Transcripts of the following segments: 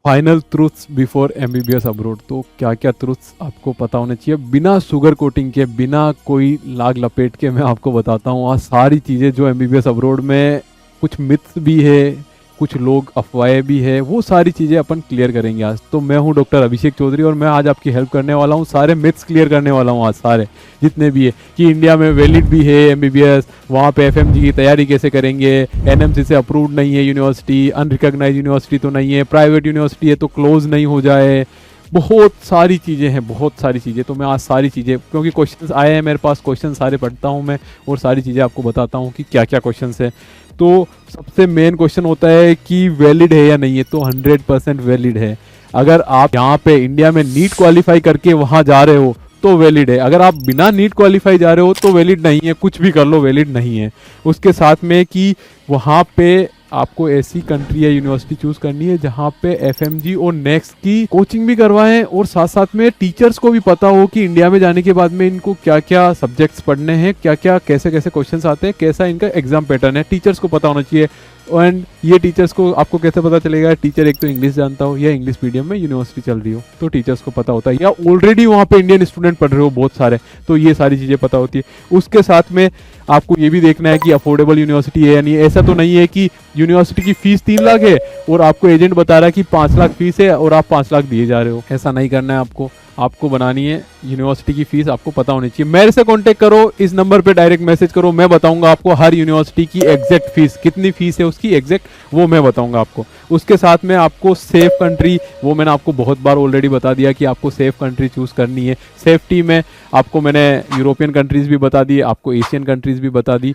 Final truths before MBBS abroad. तो क्या क्या ट्रूथ्स आपको पता होने चाहिए बिना शुगर कोटिंग के, बिना कोई लाग लपेट के मैं आपको बताता हूँ आज सारी चीज़ें जो एमबीबीएस अब्रोड में कुछ मिथ्स भी है, कुछ लोग अफवाहें भी है, वो सारी चीज़ें अपन क्लियर करेंगे आज। तो मैं हूँ डॉक्टर अभिषेक चौधरी और मैं आज आपकी हेल्प करने वाला हूँ, सारे मिथ्स क्लियर करने वाला हूँ आज सारे जितने भी है, कि इंडिया में वैलिड भी है एमबीबीएस, वहाँ पे एफएमजी की तैयारी कैसे करेंगे, एनएमसी से अप्रूव्ड नहीं है यूनिवर्सिटी, अनरिकॉग्नाइज यूनिवर्सिटी तो नहीं है, प्राइवेट यूनिवर्सिटी है तो क्लोज नहीं हो जाए, बहुत सारी चीज़ें हैं, बहुत सारी चीज़ें। तो मैं आज सारी चीज़ें, क्योंकि क्वेश्चंस आए हैं मेरे पास, क्वेश्चन सारे पढ़ता हूँ मैं और सारी चीज़ें आपको बताता हूँ कि क्या क्या क्वेश्चंस है। तो सबसे मेन क्वेश्चन होता है कि वैलिड है या नहीं है। तो 100% वैलिड है। अगर आप यहाँ पे इंडिया में नीट क्वालिफाई करके वहाँ जा रहे हो तो वैलिड है, अगर आप बिना नीट क्वालिफाई जा रहे हो तो वैलिड नहीं है, कुछ भी कर लो वैलिड नहीं है। उसके साथ में कि वहाँ पे आपको ऐसी कंट्री या यूनिवर्सिटी चूज करनी है जहाँ पे एफएमजी और नेक्स्ट की कोचिंग भी करवाएं और साथ साथ में टीचर्स को भी पता हो कि इंडिया में जाने के बाद में इनको क्या क्या सब्जेक्ट्स पढ़ने हैं, क्या क्या कैसे कैसे क्वेश्चंस आते हैं, कैसा इनका एग्जाम पैटर्न है, टीचर्स को पता होना चाहिए। एंड ये टीचर्स को आपको कैसे पता चलेगा, टीचर एक तो इंग्लिश जानता हो या इंग्लिश मीडियम में यूनिवर्सिटी चल रही हो तो टीचर्स को पता होता है, या ऑलरेडी वहाँ पे इंडियन स्टूडेंट पढ़ रहे हो बहुत सारे, तो ये सारी चीज़ें पता होती है। उसके साथ में आपको ये भी देखना है कि अफोर्डेबल यूनिवर्सिटी है या नहीं। ऐसा तो नहीं है कि यूनिवर्सिटी की फीस 3 लाख है और आपको एजेंट बता रहा है कि 5 लाख फीस है और आप 5 लाख दिए जा रहे हो, ऐसा नहीं करना है आपको। आपको बनानी है यूनिवर्सिटी की फीस, आपको पता होनी चाहिए। मेरे से कांटेक्ट करो, इस नंबर पे डायरेक्ट मैसेज करो, मैं बताऊंगा आपको हर यूनिवर्सिटी की एग्जैक्ट फीस कितनी फीस है उसकी एग्जैक्ट, वो मैं बताऊंगा आपको। उसके साथ में आपको सेफ कंट्री, वो मैंने आपको बहुत बार ऑलरेडी बता दिया कि आपको सेफ कंट्री चूज करनी है। सेफ्टी में आपको मैंने यूरोपियन कंट्रीज भी बता दी, आपको एशियन कंट्रीज भी बता दी।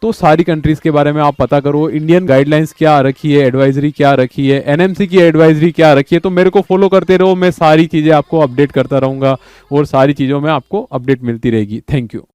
तो सारी कंट्रीज के बारे में आप पता करो, इंडियन गाइडलाइंस क्या रखी है, एडवाइजरी क्या रखी है, एनएमसी की एडवाइजरी क्या रखी है। तो मेरे को फॉलो करते रहो, मैं सारी चीज़ें आपको अपडेट करता रहूँगा और सारी चीज़ों में आपको अपडेट मिलती रहेगी। Thank you.